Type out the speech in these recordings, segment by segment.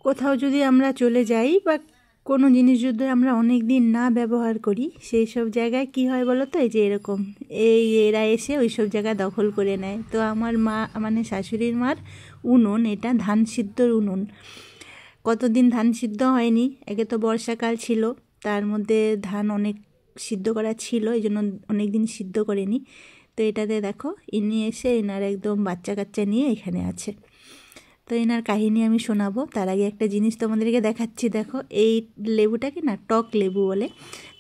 কোথাও যদি আমরা চলে যাই বা কোনো জিনিস যদি আমরা অনেক দিন না ব্যবহার করি, সেই সব জায়গায় কি হয় বলো তো, এই যে এরকম এরা এসে ওই সব জায়গা দখল করে নেয়। তো আমার মা মানে শাশুড়ির মার উনুন, এটা ধান সিদ্ধর উনুন। কতদিন ধান সিদ্ধ হয়নি, একে তো বর্ষাকাল ছিল, তার মধ্যে ধান অনেক সিদ্ধ করা ছিল, এই জন্য অনেক দিন সিদ্ধ করেনি। তো এটাতে দেখো ইনি এসে এনার একদম বাচ্চা কাচ্চা নিয়ে এখানে আছে। তো এনার কাহিনী আমি শোনাবো, তার আগে একটা জিনিস তোমাদেরকে দেখাচ্ছি। দেখো এই লেবুটাকে না টক লেবু বলে,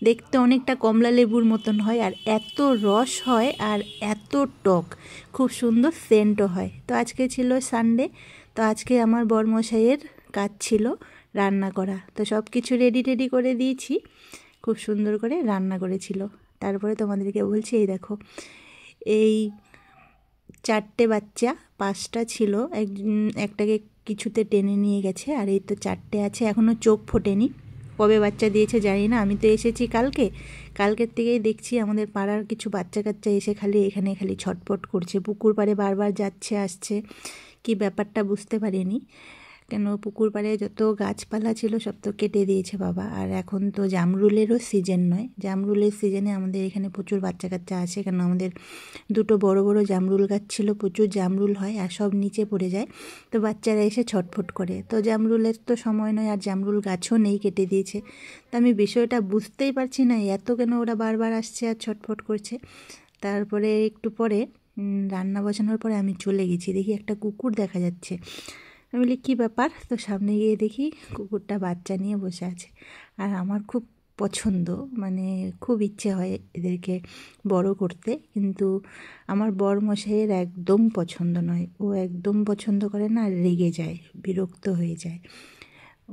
দেখতে অনেকটা কমলা লেবুর মতন হয়, আর এত রস হয় আর এত টক, খুব সুন্দর সেন্টও হয়। তো আজকে ছিল সানডে, তো আজকে আমার বরমশাইয়ের কাজ ছিল রান্না করা। তো সব কিছু রেডি করে দিয়েছি, খুব সুন্দর করে রান্না করেছিল। তারপরে তোমাদেরকে বলছি, এই দেখো এই 4টে বাচ্চা, 5টা ছিল, একটাকে কিছুতে টেনে নিয়ে গেছে, আর এই তো 4টে আছে, এখনও চোখ ফোটেনি। কবে বাচ্চা দিয়েছে জানি না, আমি তো এসেছি কালকের থেকেই দেখছি আমাদের পাড়ার কিছু বাচ্চা কাচ্চা এসে এখানে খালি ছটফট করছে, পুকুর পাড়ে বারবার যাচ্ছে আসছে। কি ব্যাপারটা বুঝতে পারিনি, কেন পুকুর পাড়ে যত গাছপালা ছিল সব তো কেটে দিয়েছে বাবা। আর এখন তো জামরুলেরও সিজন নয়, জামরুলের সিজনে আমাদের এখানে প্রচুর বাচ্চা কাচ্চা আসে, কেন আমাদের 2টো বড় বড় জামরুল গাছ ছিল, প্রচুর জামরুল হয় আর সব নিচে পড়ে যায়, তো বাচ্চারা এসে ছটফট করে। তো জামরুলের তো সময় নয়, আর জামরুল গাছও নেই, কেটে দিয়েছে। তো আমি বিষয়টা বুঝতেই পারছি না, এত কেন ওরা বারবার আসছে আর ছটফট করছে। তারপরে একটু পরে রান্না বসানোর পরে আমি চলে গেছি, দেখি একটা কুকুর দেখা যাচ্ছে। আমি বলি কী ব্যাপার, তো সামনে গিয়ে দেখি কুকুরটা বাচ্চা নিয়ে বসে আছে। আর আমার খুব পছন্দ, মানে খুব ইচ্ছে হয় এদেরকে বড় করতে, কিন্তু আমার বরমশাইয়ের একদম পছন্দ নয়, ও একদম পছন্দ করে না, আর রেগে যায়, বিরক্ত হয়ে যায়,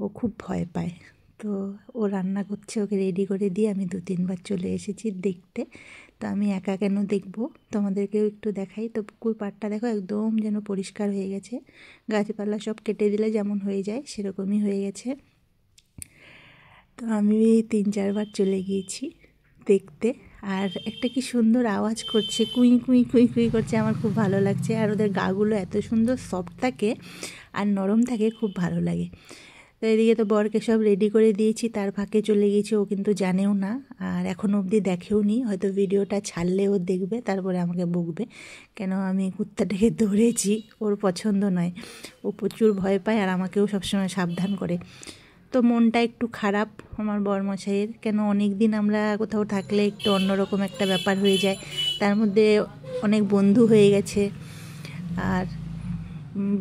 ও খুব ভয় পায়। তো ও রান্না করছে, ওকে রেডি করে দিয়ে আমি 2-3বার চলে এসেছি দেখতে। তো আমি একা কেন দেখবো, তোমাদেরকেও একটু দেখাই। তো পুকুর পাড়টা দেখো একদম যেন পরিষ্কার হয়ে গেছে, গাছপালা সব কেটে দিলে যেমন হয়ে যায় সেরকমই হয়ে গেছে। তো আমি 3-4বার চলে গিয়েছি দেখতে। আর একটা কি সুন্দর আওয়াজ করছে, কুই কুই কুই কুই করছে, আমার খুব ভালো লাগছে। আর ওদের গাগুলো এত সুন্দর সফট থাকে আর নরম থাকে, খুব ভালো লাগে। তো এদিকে তো বরকে সব রেডি করে দিয়েছি, তার ফাঁকে চলে গিয়েছি, ও কিন্তু জানেও না আর এখনও অবধি দেখেও নি, হয়তো ভিডিওটা ছাড়লে ও দেখবে, তারপরে আমাকে বকবে কেন আমি কুত্তাটাকে ধরেছি, ওর পছন্দ নয়, ও প্রচুর ভয় পায় আর আমাকেও সবসময় সাবধান করে। তো মনটা একটু খারাপ আমার বরমশাইয়ের, কেন অনেক দিন আমরা কোথাও থাকলে একটু অন্যরকম একটা ব্যাপার হয়ে যায়, তার মধ্যে অনেক বন্ধু হয়ে গেছে, আর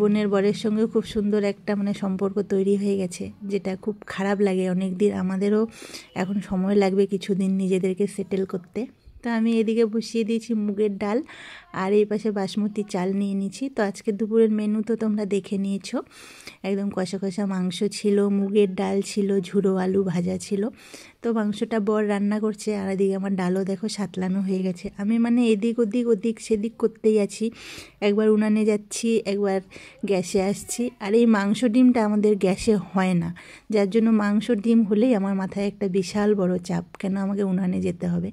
বোনের বরের সঙ্গেও খুব সুন্দর একটা মানে সম্পর্ক তৈরি হয়ে গেছে, যেটা খুব খারাপ লাগে। অনেক দিন আমাদেরও এখন সময় লাগবে কিছুদিন নিজেদেরকে সেটেল করতে। তো আমি এদিকে বসিয়ে দিয়েছি মুগের ডাল, আর এই পাশে বাসমতি চাল নিয়ে নিয়েছি। তো আজকে দুপুরের মেনু তো তোমরা দেখে নিয়েছো, একদম কষা কষা মাংস ছিল, মুগের ডাল ছিল, ঝুড়ো আলু ভাজা ছিল। তো মাংসটা বর রান্না করছে, আর এদিকে আমার ডালও দেখো সাতলানো হয়ে গেছে। আমি মানে এদিক সেদিক করতেই আছি, একবার উনানে যাচ্ছি, একবার গ্যাসে আসছি। আর এই মাংস ডিমটা আমাদের গ্যাসে হয় না, যার জন্য মাংস ডিম হলেই আমার মাথায় একটা বিশাল বড় চাপ, কেন আমাকে উনানে যেতে হবে।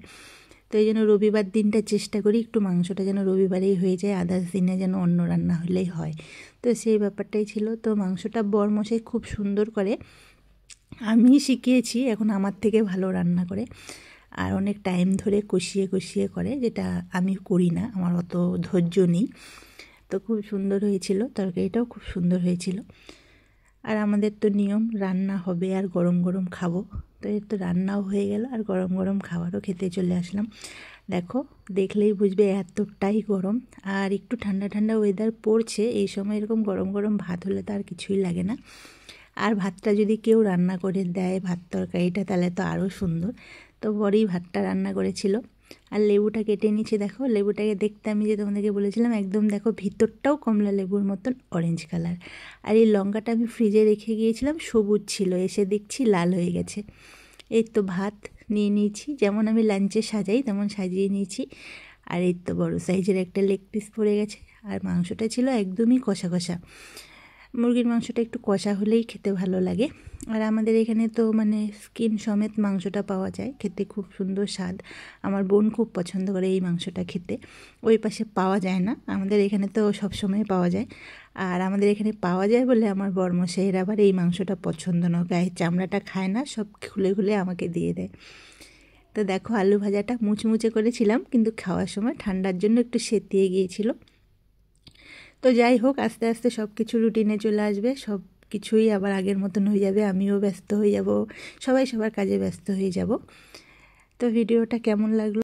তো এই জন্য রবিবার দিনটা চেষ্টা করি একটু মাংসটা যেন রবিবারেই হয়ে যায়, আদার্স দিনে যেন অন্য রান্না হলেই হয়। তো সেই ব্যাপারটাই ছিল। তো মাংসটা বরমশাই খুব সুন্দর করে, আমি শিখিয়েছি, এখন আমার থেকে ভালো রান্না করে, আর অনেক টাইম ধরে কষিয়ে করে, যেটা আমি করি না, আমার অত ধৈর্য নেই। তো খুব সুন্দর হয়েছিল, তরকারিটাও খুব সুন্দর হয়েছিল। আর আমাদের তো নিয়ম রান্না হবে আর গরম গরম খাবো, তো এর তো রান্নাও হয়ে গেল আর গরম গরম খাবারও খেতে চলে আসলাম। দেখো দেখলেই বুঝবে এতটাই গরম, আর একটু ঠান্ডা ঠান্ডা ওয়েদার পড়ছে, এই সময় এরকম গরম গরম ভাত হলে তো আর কিছুই লাগে না। আর ভাতটা যদি কেউ রান্না করে দেয়, ভাত তরকারিটা, তাহলে তো আরও সুন্দর। তো বড়ই ভাতটা রান্না করেছিল। আর লেবুটা কেটে নিচ্ছে, দেখো লেবুটাকে দেখতে আমি যে তোমাদেরকে বলেছিলাম একদম দেখো ভিতরটাও কমলা লেবুর মতন অরেঞ্জ কালার। আর এই লঙ্কাটা আমি ফ্রিজে রেখে গিয়েছিলাম, সবুজ ছিল, এসে দেখছি লাল হয়ে গেছে। এই তো ভাত নিয়ে নিয়েছি, যেমন আমি লাঞ্চে সাজাই তেমন সাজিয়ে নিয়েছি। আর এই তো বড়ো সাইজের একটা লেগ পিস পড়ে গেছে, আর মাংসটা ছিল একদমই কষা কষা। মুরগির মাংসটা একটু কষা হলেই খেতে ভালো লাগে। আর আমাদের এখানে তো মানে স্কিন সমেত মাংসটা পাওয়া যায়, খেতে খুব সুন্দর স্বাদ। আমার বোন খুব পছন্দ করে এই মাংসটা খেতে, ওই পাশে পাওয়া যায় না, আমাদের এখানে তো সব সময় পাওয়া যায়। আর আমাদের এখানে পাওয়া যায় বলে আমার বরমশাইয়ের আবার এই মাংসটা পছন্দ না, গায়ের চামড়াটা খায় না, সব খুলে খুলে আমাকে দিয়ে দেয়। তো দেখো আলু ভাজাটা মুচমুচে করেছিলাম, কিন্তু খাওয়ার সময় ঠান্ডার জন্য একটু সেঁতিয়ে গিয়েছিল। তো যাই হোক, আস্তে আস্তে সব কিছু রুটিনে চলে আসবে, সব কিছুই আবার আগের মতন হয়ে যাবে, আমিও ব্যস্ত হয়ে যাব, সবাই সবার কাজে ব্যস্ত হয়ে যাব। তো ভিডিওটা কেমন লাগলো